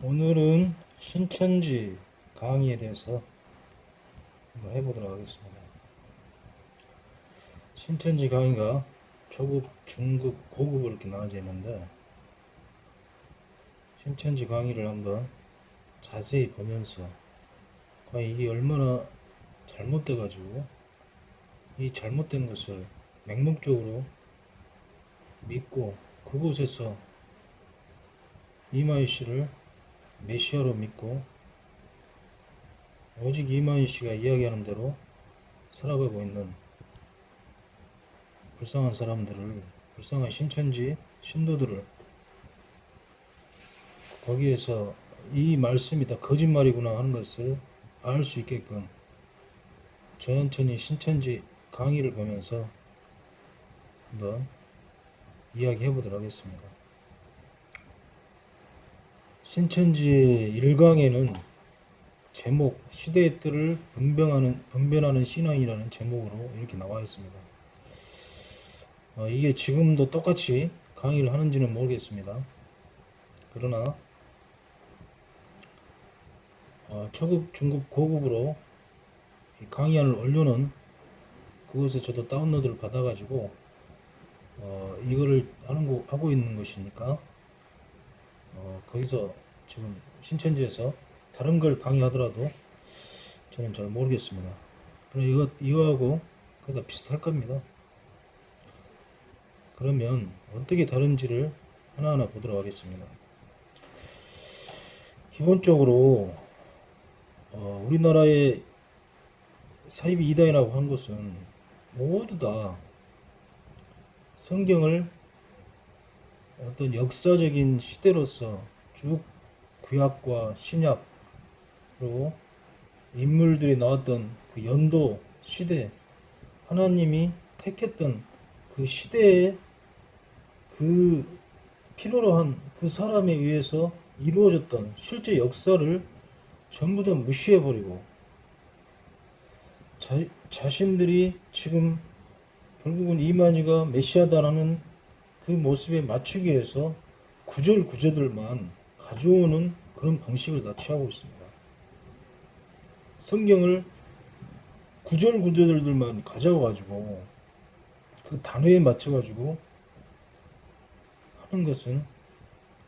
오늘은 신천지 강의에 대해서 한번 해보도록 하겠습니다. 신천지 강의가 초급, 중급, 고급으로 이렇게 나눠져 있는데, 신천지 강의를 한번 자세히 보면서 과연 이게 얼마나 잘못돼 가지고 이 잘못된 것을 맹목적으로 믿고 그곳에서 이마희 씨를 메시아로 믿고 오직 이마희 씨가 이야기하는 대로 살아가고 있는 불쌍한 사람들을, 불쌍한 신천지 신도들을 거기에서 이 말씀이 다 거짓말이구나 하는 것을 알 수 있게끔 천천히 신천지 강의를 보면서 한번 이야기해 보도록 하겠습니다. 신천지 1강에는 제목 시대의 뜰을 분변하는 신앙이라는 제목으로 이렇게 나와 있습니다. 이게 지금도 똑같이 강의를 하는지는 모르겠습니다. 그러나 초급, 중급, 고급으로 강의안을 올려놓은 그것에 저도 다운로드를 받아가지고 이거를 하고 있는 것이니까 거기서 지금 신천지에서 다른 걸 강의하더라도 저는 잘 모르겠습니다. 그럼 이거하고 거의 다 비슷할 겁니다. 그러면 어떻게 다른지를 하나하나 보도록 하겠습니다. 기본적으로 우리나라의 사이비 이단이라고 한 것은 모두 다 성경을 어떤 역사적인 시대로서 쭉 구약과 신약 그리고 인물들이 나왔던 그 연도 시대, 하나님이 택했던 그 시대에 그 필요로 한 그 사람에 의해서 이루어졌던 실제 역사를 전부 다 무시해버리고 자신들이 지금 결국은 이만희가 메시아다라는 그 모습에 맞추기 위해서 구절구절들만 가져오는 그런 방식을 다 취하고 있습니다. 성경을 구절구절들만 가져와가지고 그 단어에 맞춰가지고 하는 것은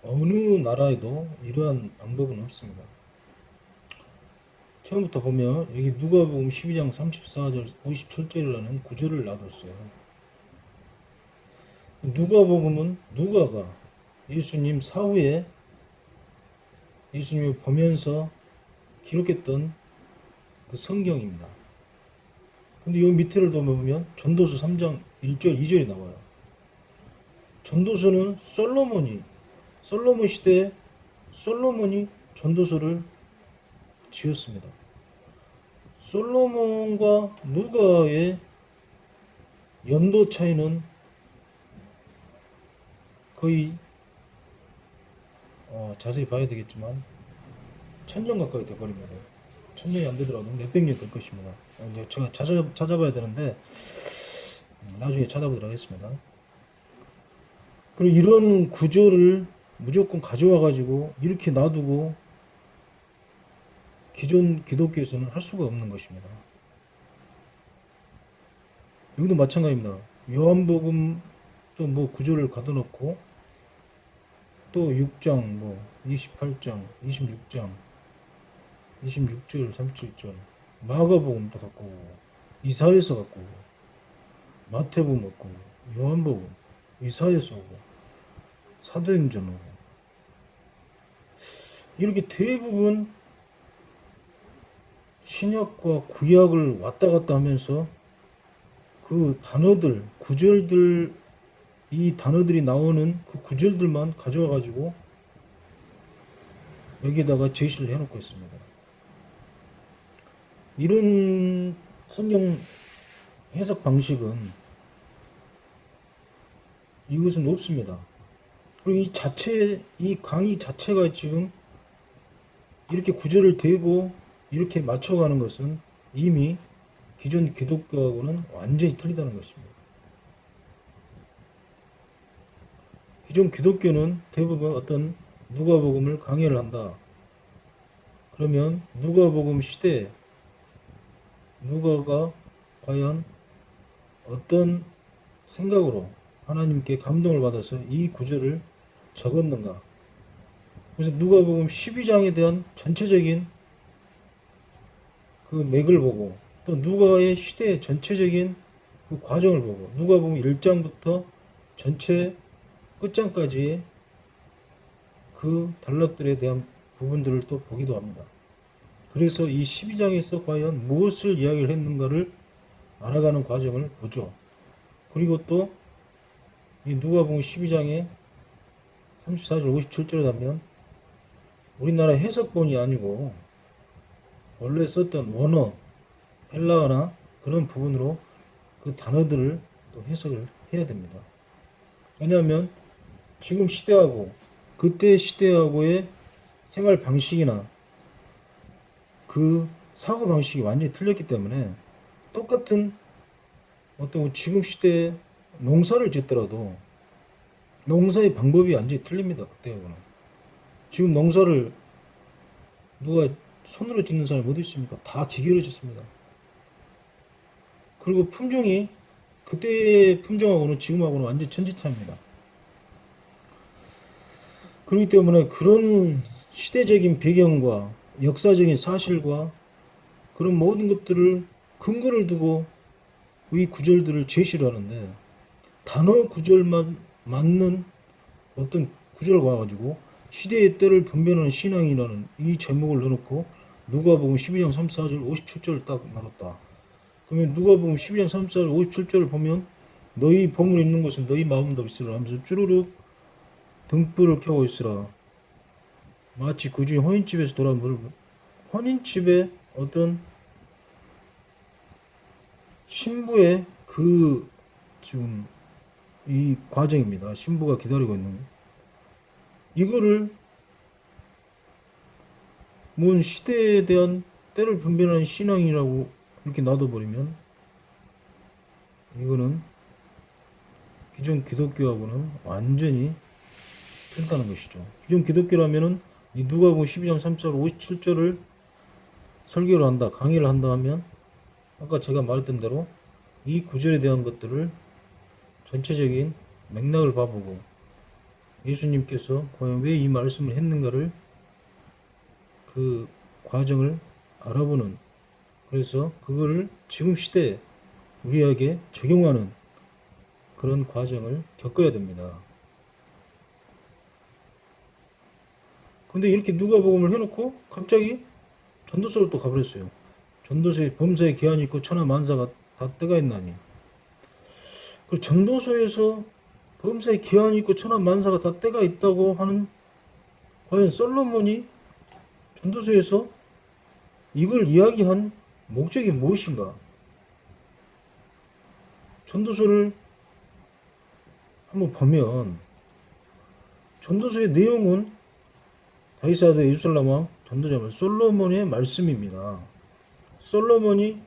어느 나라에도 이러한 방법은 없습니다. 처음부터 보면 여기 누가복음 12장 34절 57절이라는 구절을 놔뒀어요. 누가복음은 누가가 예수님 사후에 예수님을 보면서 기록했던 그 성경입니다. 근데 이 밑에를 보면 전도서 3장 1절 2절이 나와요. 전도서는 솔로몬 시대에 솔로몬이 전도서를 지었습니다. 솔로몬과 누가의 연도 차이는 거의 자세히 봐야 되겠지만 1000년 가까이 돼버립니다. 1000년이 안 되더라도 몇백 년 될 것입니다. 이제 제가 찾아봐야 되는데 나중에 찾아보도록 하겠습니다. 그리고 이런 구조를 무조건 가져와 가지고 이렇게 놔두고 기존 기독교에서는 할 수가 없는 것입니다. 여기도 마찬가지입니다. 요한복음 또 뭐 구조를 가둬놓고 또 6장 뭐 28장 26장 26절 37절 마가복음도 갖고 오고 이사야서 갖고 오고 마태복음 갖고 오고 요한복음 이사야서 오고 사도행전 오고 이렇게 대부분 신약과 구약을 왔다 갔다 하면서 그 단어들 구절들 이 단어들이 나오는 그 구절들만 가져와 가지고 여기다가 제시를 해놓고 있습니다. 이런 성경 해석 방식은 이것은 없습니다. 그리고 이 강의 자체가 지금 이렇게 구절을 대고 이렇게 맞춰가는 것은 이미 기존 기독교하고는 완전히 틀리다는 것입니다. 기존 기독교는 대부분 어떤 누가복음을 강의를 한다. 그러면 누가복음 시대에 누가가 과연 어떤 생각으로 하나님께 감동을 받아서 이 구절을 적었는가? 그래서 누가복음 12장에 대한 전체적인 그 맥을 보고 또 누가의 시대의 전체적인 그 과정을 보고 누가복음 1장부터 전체 끝장까지의 그 단락들에 대한 부분들을 또 보기도 합니다. 그래서 이 12장에서 과연 무엇을 이야기를 했는가를 알아가는 과정을 보죠. 그리고 또 이 누가복음 12장에 34절 57절에 가면 우리나라 해석본이 아니고 원래 썼던 원어, 헬라어나 그런 부분으로 그 단어들을 또 해석을 해야 됩니다. 왜냐하면 지금 시대하고 그때 시대하고의 생활 방식이나 그 사고 방식이 완전히 틀렸기 때문에 똑같은 어떤 지금 시대에 농사를 짓더라도 농사의 방법이 완전히 틀립니다. 그때하고는. 지금 농사를 누가 손으로 짓는 사람이 어디 있습니까? 다 기계로 짓습니다. 그리고 품종이 그때의 품종하고는 지금하고는 완전 천지차입니다. 그렇기 때문에 그런 시대적인 배경과 역사적인 사실과 그런 모든 것들을 근거를 두고 이 구절들을 제시를 하는데 단어 구절만 맞는 어떤 구절을 와가지고 시대의 때를 분별하는 신앙이라는 이 제목을 넣어놓고 누가복음 12장 34절 57절을 딱 나눴다. 그러면 누가복음 12장 34절 57절을 보면 너희 보물 있는 곳은 너희 마음도 있으라 하면서 쭈루룩 등불을 켜고 있으라. 마치 그 중에 혼인집에서 돌아오는 혼인집에 어떤 신부의 그 지금 이 과정입니다. 신부가 기다리고 있는 이거를 뭔 시대에 대한 때를 분별하는 신앙이라고 이렇게 놔둬버리면 이거는 기존 기독교하고는 완전히 틀다는 것이죠. 기존 기독교라면은 이 누가복음 12장 3절 57절을 설교를 한다, 강의를 한다 하면 아까 제가 말했던 대로 이 구절에 대한 것들을 전체적인 맥락을 봐보고 예수님께서 과연 왜 이 말씀을 했는가를 그 과정을 알아보는 그래서 그거를 지금 시대에 우리에게 적용하는 그런 과정을 겪어야 됩니다. 근데 이렇게 누가복음을 해놓고 갑자기 전도서를 또 가버렸어요. 전도서에 범사에 기한이 있고 천하 만사가 다 때가 있나니. 그 전도서에서 범사에 기한이 있고 천하 만사가 다 때가 있다고 하는 과연 솔로몬이 전도서에서 이걸 이야기한 목적이 무엇인가? 전도서를 한번 보면 전도서의 내용은 다윗 아들 예루살렘 왕 전도자말 솔로몬의 말씀입니다. 솔로몬이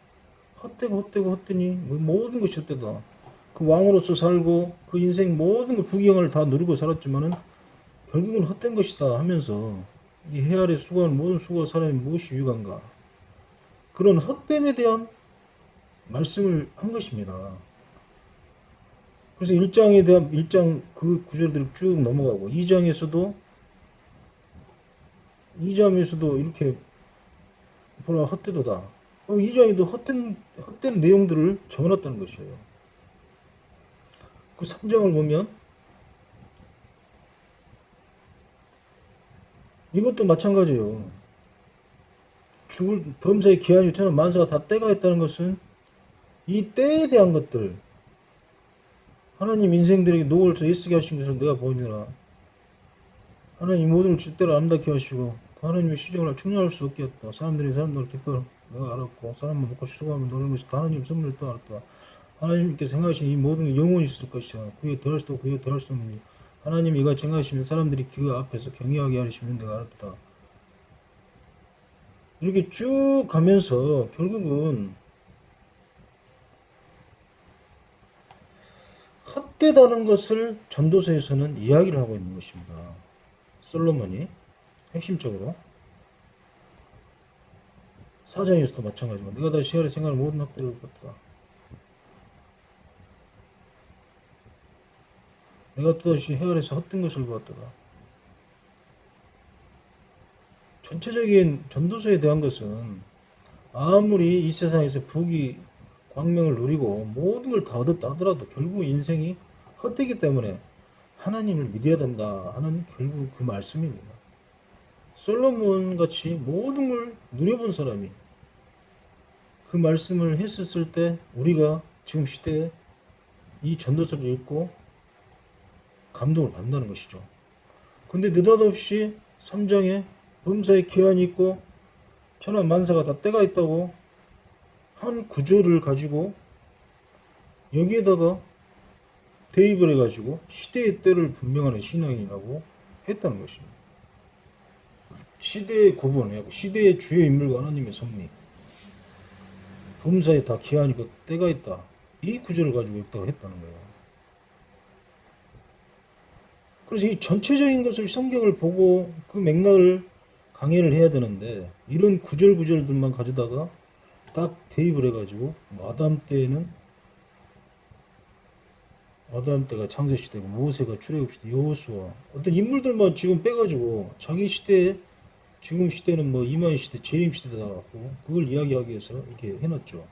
헛되니 모든 것이 헛되다. 그 왕으로서 살고 그 인생 모든 그 부귀영화를 다 누리고 살았지만은 결국은 헛된 것이다 하면서 이 해 아래 수고하는 모든 수고와 사람이 무엇이 유익한가? 그런 헛됨에 대한 말씀을 한 것입니다. 그래서 1장에 대한 1장 그 구절들을 쭉 넘어가고 2장에서도 이렇게 보라 헛되도다. 2장에도 헛된 내용들을 적어놨다는 것이에요. 그 3장을 보면 이것도 마찬가지예요. 죽을 범사의 기한이 천하 만사가 다 때가 있다는 것은 이 때에 대한 것들 하나님 인생들에게 녹을 저 애쓰게 하신 것을 내가 보니라. 하나님 모든 걸 주대로 아름답게 하시고 그 하나님의 시정을 충분할 수 없게 했다. 사람들을 기뻐 내가 알았고 사람만 먹고 수고하면 노는 것이 하나님 선물을 또 알았다. 하나님께서 행하신 이 모든 게 영원히 있을 것이야. 그에 더할 수도 그에 더할 수 없는 하나님이 이가 정하시면 사람들이 그 앞에서 경외하게 하시면 내가 알았다. 이렇게 쭉 가면서 결국은 헛되다는 것을 전도서에서는 이야기를 하고 있는 것입니다. 솔로몬이 핵심적으로 4장에서도 마찬가지고 내가 다시 헤아려 생각을 모든 학대를 받다. 내가 또다시 헤아려서 헛된 것을 보았도다. 전체적인 전도서에 대한 것은 아무리 이 세상에서 부귀 광명을 누리고 모든 걸 다 얻었다 하더라도 결국 인생이 헛되기 때문에 하나님을 믿어야 된다 하는 결국 그 말씀입니다. 솔로몬 같이 모든 걸 누려본 사람이 그 말씀을 했었을 때 우리가 지금 시대에 이 전도서를 읽고 감동을 받는다는 것이죠. 근데 느닷없이 3장에 범사에 기한이 있고 천하 만사가 다 때가 있다고 한 구조를 가지고 여기에다가 대입을 해가지고 시대의 때를 분명하는 신앙이라고 했다는 것입니다. 시대의 구분, 시대의 주요 인물과 하나님의 섭리, 범사에 다 기한이 있고 때가 있다. 이 구조를 가지고 있다고 했다는 거예요. 그래서 이 전체적인 것을 성경을 보고 그 맥락을 강해를 해야 되는데 이런 구절구절들만 가져다가 딱 대입을 해가지고 아담 때가 창세시대고 모세가 출애굽시대 여호수아 어떤 인물들만 지금 빼가지고 자기 시대에 지금 시대는 뭐 이마희 시대 재림 시대다 하고 그걸 이야기하기 위해서 이렇게 해놨죠.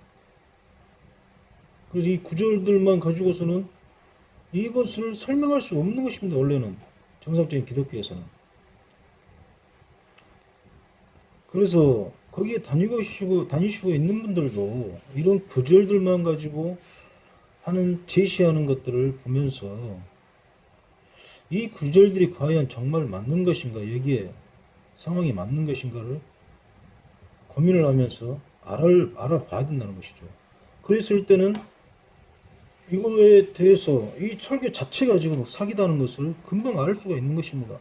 그래서 이 구절들만 가지고서는 이것을 설명할 수 없는 것입니다. 원래는 정상적인 기독교에서는. 그래서 거기에 다니시고 있는 분들도 이런 구절들만 가지고 하는 제시하는 것들을 보면서 이 구절들이 과연 정말 맞는 것인가, 여기에 상황이 맞는 것인가를 고민을 하면서 알아봐야 된다는 것이죠. 그랬을 때는 이거에 대해서 이 설교 자체가 지금 사기다는 것을 금방 알 수가 있는 것입니다.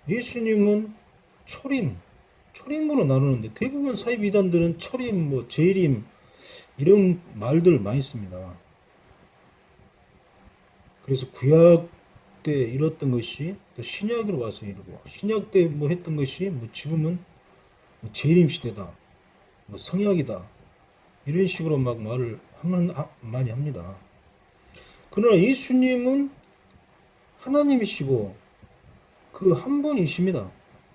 예수님은 초림으로 나누는데 대부분 사입 이단들은 초림, 뭐 재림 이런 말들을 많이 씁니다. 그래서 구약 때 이뤘던 것이 또 신약으로 와서 이루고 신약 때 뭐 했던 것이 뭐 지금은 뭐 재림 시대다, 뭐 성약이다 이런 식으로 막 말을 많이 합니다. 그러나 예수님은 하나님이시고 그 한 분이십니다.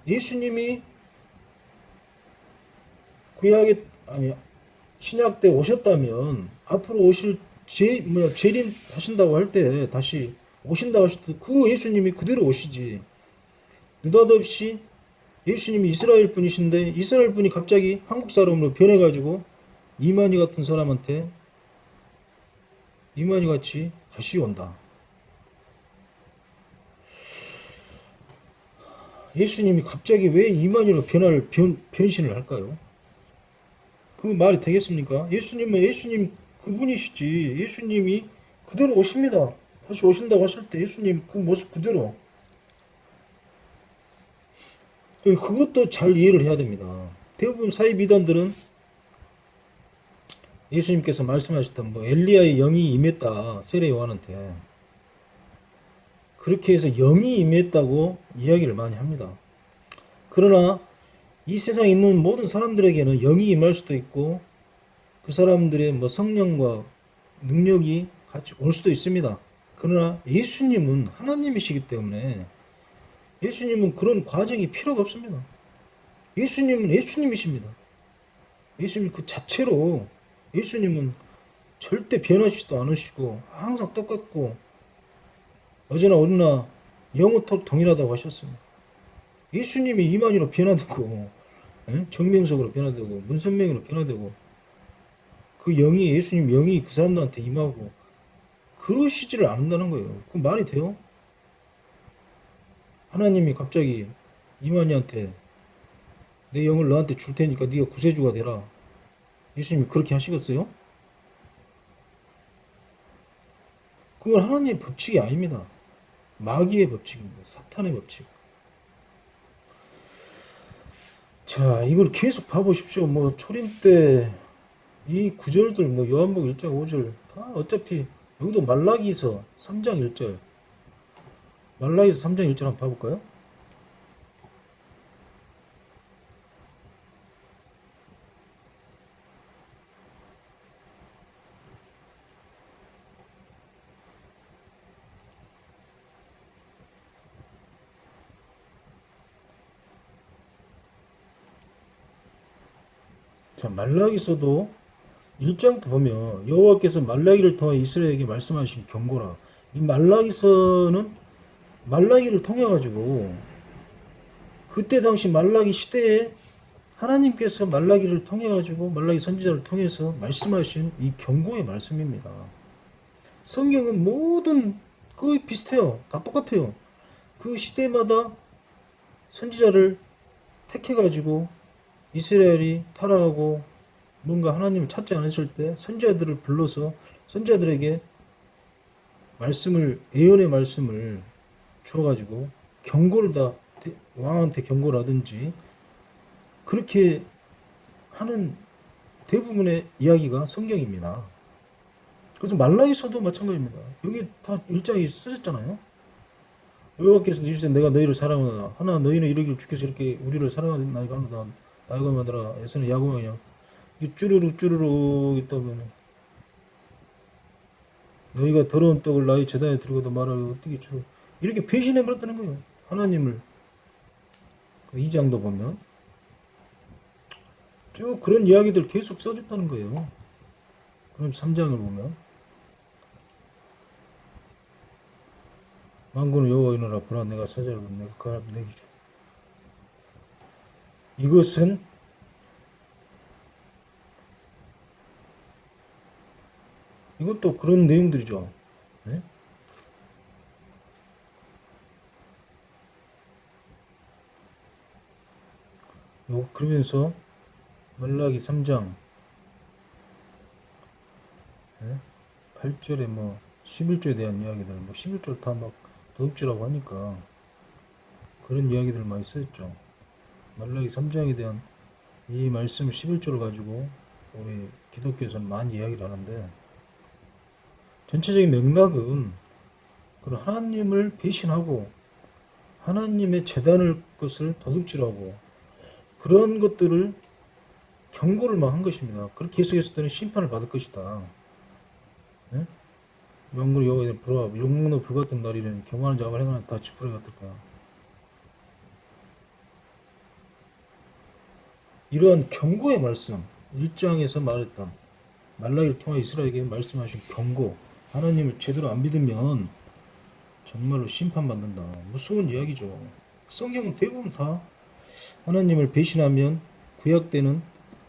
예수님이 구약에 아니 신약 때 오셨다면 앞으로 오실 재림 하신다고 할 때 다시 오신다고 하실 때 그 예수님이 그대로 오시지. 느닷없이 예수님이 이스라엘 분이신데 이스라엘 분이 갑자기 한국 사람으로 변해가지고 이만희 같은 사람한테 이만희 같이 다시 온다. 예수님이 갑자기 왜 이만희로 변신을 할까요? 그 말이 되겠습니까? 예수님 그분이시지. 예수님이 그대로 오십니다. 다시 오신다고 하실 때 예수님 그 모습 그대로. 그것도 잘 이해를 해야 됩니다. 대부분 사입 이단들은 예수님께서 말씀하셨던 뭐 엘리야의 영이 임했다 세례 요한한테 그렇게 해서 영이 임했다고 이야기를 많이 합니다. 그러나 이 세상에 있는 모든 사람들에게는 영이 임할 수도 있고 그 사람들의 뭐 성령과 능력이 같이 올 수도 있습니다. 그러나 예수님은 하나님이시기 때문에 예수님은 그런 과정이 필요가 없습니다. 예수님은 예수님이십니다. 예수님 그 자체로 예수님은 절대 변하시지도 않으시고 항상 똑같고 어제나 오늘나 영원토록 동일하다고 하셨습니다. 예수님이 이만희로 변화되고 정명석으로 변화되고 문선명으로 변화되고 그 영이 예수님 영이 그 사람들한테 임하고 그러시지를 않는다는 거예요. 그 말이 돼요? 하나님이 갑자기 이만희한테 내 영을 너한테 줄 테니까 네가 구세주가 되라. 예수님이 그렇게 하시겠어요? 그건 하나님의 법칙이 아닙니다. 마귀의 법칙입니다. 사탄의 법칙. 자, 이걸 계속 봐보십시오. 뭐 초림 때 이 구절들 뭐 요한복음 1장 5절 다 어차피 여기도 말라기서 3장 1절 말라기서 3장 1절 한번 봐볼까요? 자, 말라기서도 1장도 보면 여호와께서 말라기를 통해 이스라엘에게 말씀하신 경고라. 이 말라기서는 말라기를 통해 가지고 그때 당시 말라기 시대에 하나님께서 말라기를 통해 가지고 말라기 선지자를 통해서 말씀하신 이 경고의 말씀입니다. 성경은 모든 거의 비슷해요. 다 똑같아요. 그 시대마다 선지자를 택해 가지고 이스라엘이 타락하고 뭔가 하나님을 찾지 않았을 때 선지자들을 불러서 선지자들에게 말씀을 예언의 말씀을 줘 가지고 경고를 다 왕한테 경고라든지 그렇게 하는 대부분의 이야기가 성경입니다. 그래서 말라기서도 마찬가지입니다. 여기 다 일장이 쓰셨잖아요. 여호와께서 이르시되 내가 너희를 사랑하노라 하나 너희는 이르기를 주께서 이렇게 우리를 사랑하나이까 하노라 나이가 마더라 에서는 야고보냐 이 쭈루룩 있다 보면 너희가 더러운 떡을 나의 제단에 들고도 말하고 어떻게 주로 이렇게 배신해 버렸다는 거예요. 하나님을. 2장도 보면 쭉 그런 이야기들 계속 써줬다는 거예요. 그럼 3장을 보면 만군의 여호와이노라 보라 내가 사자를 내가 그 앞에 내게 주 이것은 이것도 그런 내용들이죠. 네? 그러면서 말라기 3장 8절에 뭐 11조에 대한 이야기들 뭐 11절 다 막 도둑질하고 하니까 그런 이야기들 많이 쓰였죠. 말라기 3장에 대한 이 말씀 11조를 가지고 우리 기독교에서는 많이 이야기를 하는데 전체적인 맥락은 그런 하나님을 배신하고 하나님의 재단을 것을 도둑질하고 그런 것들을 경고를 막 한 것입니다. 그렇게 계속했을 때는 심판을 받을 것이다. 네? 영광의 여호와에 불화 영광의 불같은 날이라니 경화하는 자가 행하는 다 지푸라기 같을까. 이러한 경고의 말씀 1장에서 말했던 말라기를 통해 이스라엘에게 말씀하신 경고 하나님을 제대로 안 믿으면 정말로 심판받는다. 무서운 이야기죠. 성경은 대부분 다 하나님을 배신하면 구약 때는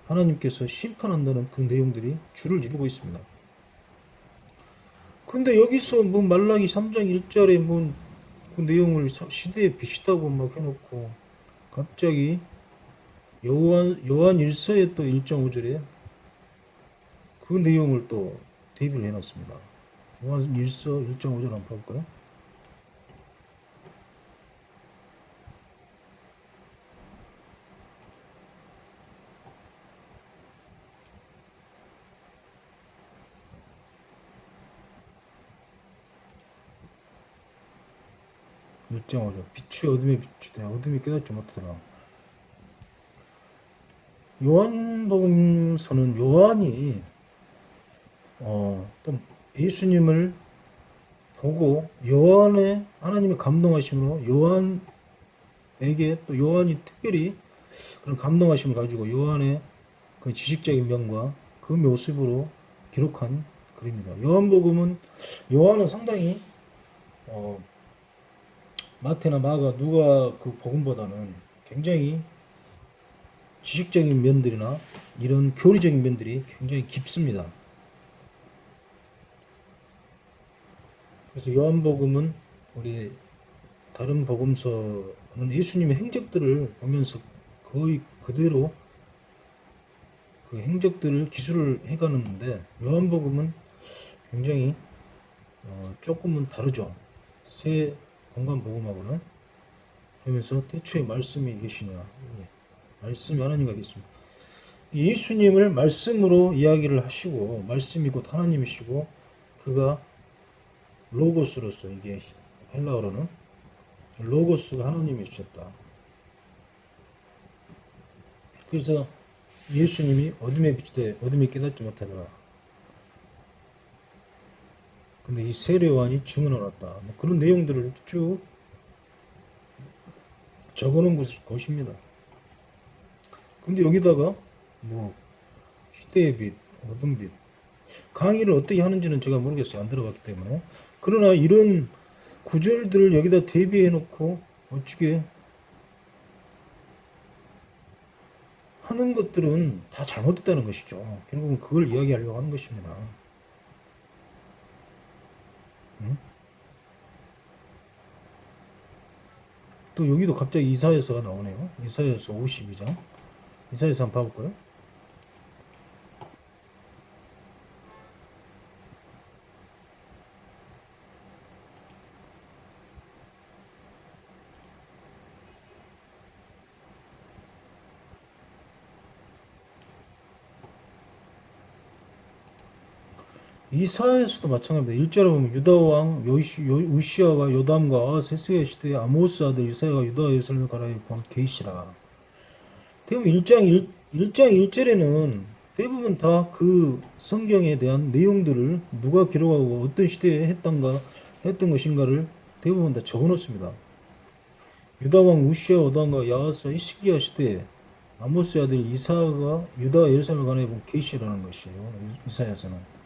하나님께서 심판한다는 그 내용들이 주를 이루고 있습니다. 근데 여기서 뭐 말라기 3장 1절에 뭐 그 내용을 시대에 비슷하고 막 해놓고 갑자기 요한 1서의 또 1.5절에 그 내용을 또 대비를 해놨습니다. 요한 1서 1.5절 한번 볼까요? 일정하죠. 빛이 어둠에 비추되 어둠이 깨닫지 못하더라. 요한복음서는 요한이 또 예수님을 보고 요한의 하나님의 감동하심으로 요한에게 또 요한이 특별히 그런 감동하심을 가지고 요한의 그 지식적인 면과 그 모습으로 기록한 글입니다. 요한복음은 요한은 상당히 마태나 마가 누가 그 복음보다는 굉장히 지식적인 면들이나 이런 교리적인 면들이 굉장히 깊습니다. 그래서 요한복음은 우리 다른 복음서는 예수님의 행적들을 보면서 거의 그대로 그 행적들을 기술을 해가는데 요한복음은 굉장히 조금은 다르죠. 새 공간복음하고는. 그러면서 태초에 말씀이 계시냐 말씀이 하나님과 계십니다. 예수님을 말씀으로 이야기를 하시고 말씀이 곧 하나님이시고 그가 로고스로서 이게 헬라어로는 로고스가 하나님이셨다. 그래서 예수님이 어둠에 비추되 어둠이 깨닫지 못하더라. 근데 이 세례요한이 증언을 했다. 뭐 그런 내용들을 쭉 적어놓은 것입니다. 근데 여기다가 뭐 시대의 빛, 어둠 빛. 강의를 어떻게 하는지는 제가 모르겠어요. 안 들어봤기 때문에. 그러나 이런 구절들을 여기다 대비해 놓고 어떻게 하는 것들은 다 잘못됐다는 것이죠. 결국은 그걸 이야기하려고 하는 것입니다. 응? 또 여기도 갑자기 이사야서가 나오네요. 이사야서 52장. 이사야서 한번 봐볼까요? 이사야서도 마찬가지입니다. 1절에 보면 유다 왕 우시아와 요담과 세스야 시대의 아모스 아들 이사야가 유다 예루살렘을 가라에 본 계시라. 대부분 1장 1절에는 대부분 다 그 성경에 대한 내용들을 누가 기록하고 어떤 시대에 했던 것인가를 대부분 다 적어 놓습니다. 유다 왕 우시아 오단과 야하스 히스기야 시대에 아모스 아들 이사가 유다 예루살렘을 관해 본 계시라는 것이에요. 이사야서는.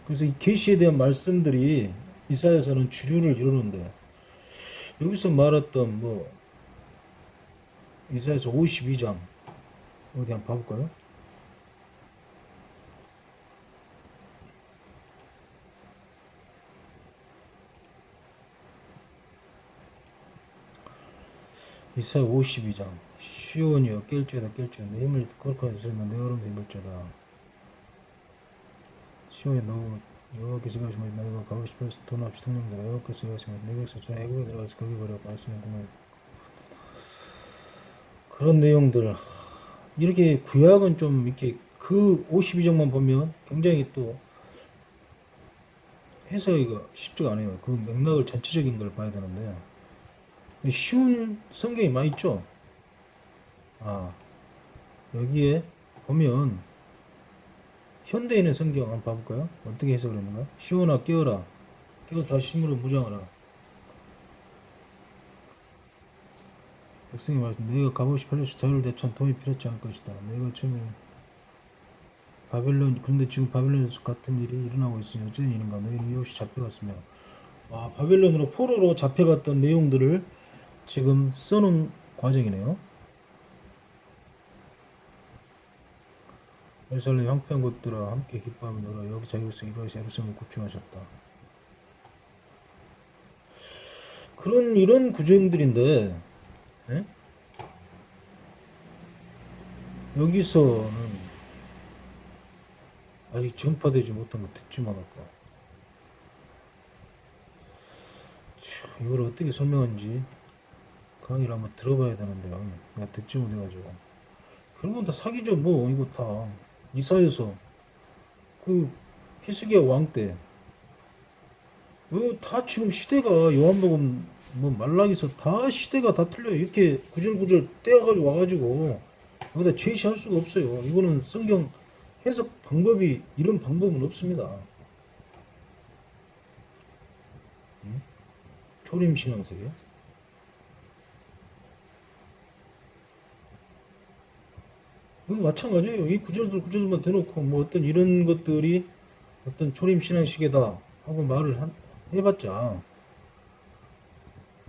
그래서 이 계시에 대한 말씀들이 이사야서는 주류를 이루는데 여기서 말했던 뭐 이사야서 52장 어디 한번 봐볼까요? 이사야 52장 시온이여 깰지어다 깰지어다 내 힘을 거룩하게 쓰면 내 얼음도 힘을지어다 시온이 너 여호와께서 가시면 너희가 가고 싶어서 돈 없이 통령들아 여호와께서 가시면 내 백성 저 애국에 들어가서 거기 버려 말씀을 보면 그런 내용들 이렇게 구약은 좀 이렇게 그 52장만 보면 굉장히 또 해석이 쉽지가 않아요. 그 맥락을 전체적인 걸 봐야 되는데 쉬운 성경이 많이 있죠. 아 여기에 보면 현대인의 성경 한번 봐볼까요? 어떻게 해석을 했는가? 시온아 깨어라 깨어서 다시 힘으로 무장하라. 백성이 말씀 너희가 값없이 팔려서 자유를 대처한 돈이 필요치 않을 것이다. 너희가 처음에 바벨론 그런데 지금 바벨론에서 같은 일이 일어나고 있으니 어쩌니 이는가 너희는 이웃이 잡혀갔으며 바벨론으로 포로로 잡혀갔던 내용들을 지금 써놓은 과정이네요. 예루살렘 황폐한 곳들아 함께 기뻐하며 놀아 여기 자기 백성 이방에서 예루살렘을 구축하셨다. 그런 이런 구절들인데 예? 여기서는 아직 전파되지 못한 거 듣지만 할까. 이걸 어떻게 설명하는지 강의를 한번 들어봐야 되는데요. 내가 듣지 못해가지고 결국은 다 사기죠. 뭐 이거 다 이사야서 그 히스기야 왕 때 다 지금 시대가 요한복음 뭐 말라기서 다 시대가 다 틀려요. 이렇게 구절구절 떼어가지고 와가지고 여기다 제시할 수가 없어요. 이거는 성경 해석 방법이 이런 방법은 없습니다. 초림 신앙세계. 이거 마찬가지예요. 이 구절들만 대놓고 뭐 어떤 이런 것들이 어떤 초림 신앙시계다 하고 해봤자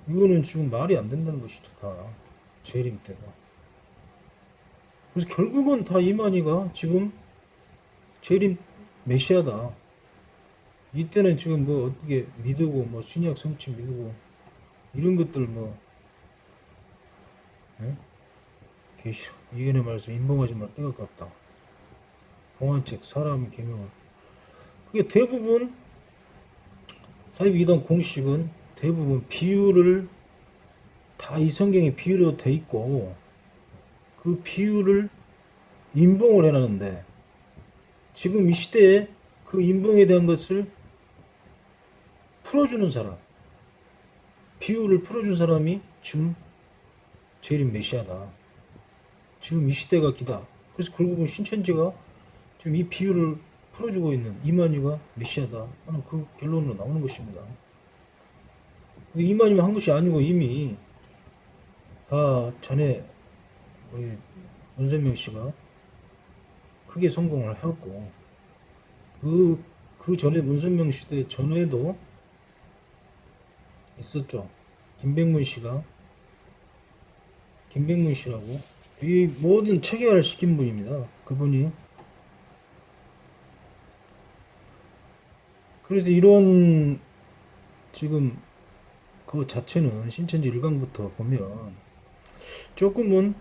이거는 지금 말이 안 된다는 것이죠. 다 재림 때가. 그래서 결국은 다 이만희가 지금 재림 메시아다. 이때는 지금 뭐 어떻게 믿고 뭐 신약 성취 믿고 이런 것들 뭐 예? 계시 이견의 말씀 인봉하지 말 때가 깝다. 공안책 사람 계명을 그게 대부분 사입 이단 공식은 대부분 비유를 다 이 성경에 비유로 돼 있고 그 비유를 인봉을 해놨는데 지금 이 시대에 그 인봉에 대한 것을 풀어주는 사람 비유를 풀어준 사람이 지금 재림 메시아다. 지금 이 시대가 기다. 그래서 결국은 신천지가 지금 이 비유를 풀어주고 있는 이만희가 메시아다 하는 그 결론으로 나오는 것입니다. 이만희만 한 것이 아니고 이미 다 전에 우리 문선명 씨가 크게 성공을 해왔고 그 전에 문선명 시대 전에도 있었죠. 김백문 씨라고 이 모든 체계화를 시킨 분입니다. 그분이. 그래서 이런 지금 그 자체는 신천지 1강부터 보면 조금은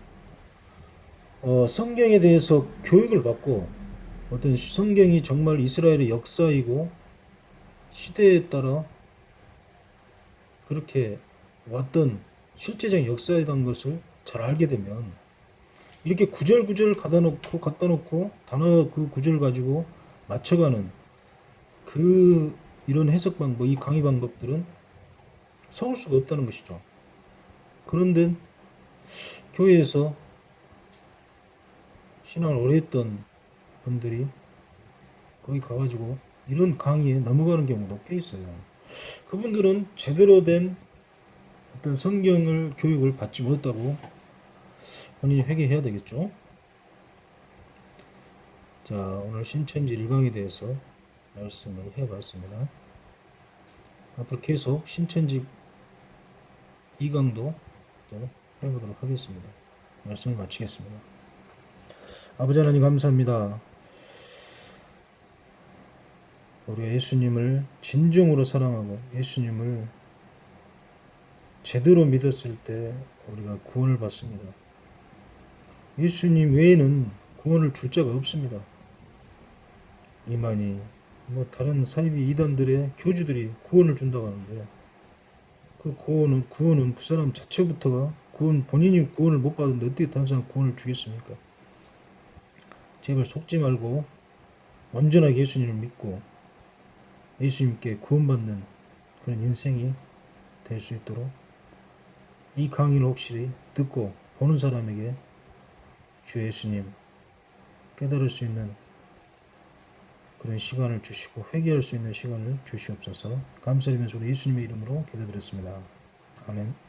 성경에 대해서 교육을 받고 어떤 성경이 정말 이스라엘의 역사이고 시대에 따라 그렇게 왔던 실제적인 역사이던 것을 잘 알게 되면 이렇게 구절구절 갖다 놓고 단어 그 구절 가지고 맞춰가는 그 이런 해석 방법, 이 강의 방법들은 서울 수가 없다는 것이죠. 그런데 교회에서 신앙을 오래 했던 분들이 거기 가가지고 이런 강의에 넘어가는 경우도 꽤 있어요. 그분들은 제대로 된 어떤 성경을 교육을 받지 못했다고 본인이 회개해야 되겠죠. 자, 오늘 신천지 1강에 대해서 말씀을 해봤습니다. 앞으로 계속 신천지 2강도 또 해보도록 하겠습니다. 말씀을 마치겠습니다. 아버지 하나님 감사합니다. 우리가 예수님을 진정으로 사랑하고 예수님을 제대로 믿었을 때 우리가 구원을 받습니다. 예수님 외에는 구원을 줄 자가 없습니다. 이만희 다른 사이비 이단들의 교주들이 구원을 준다고 하는데 그 구원은 그 사람 자체부터가 본인이 구원을 못 받는데 어떻게 다른 사람 구원을 주겠습니까? 제발 속지 말고 온전하게 예수님을 믿고 예수님께 구원받는 그런 인생이 될 수 있도록 이 강의를 혹시 듣고 보는 사람에게 주 예수님 깨달을 수 있는 그런 시간을 주시고 회개할 수 있는 시간을 주시옵소서. 감사드리면서 우리 예수님의 이름으로 기도드렸습니다. 아멘.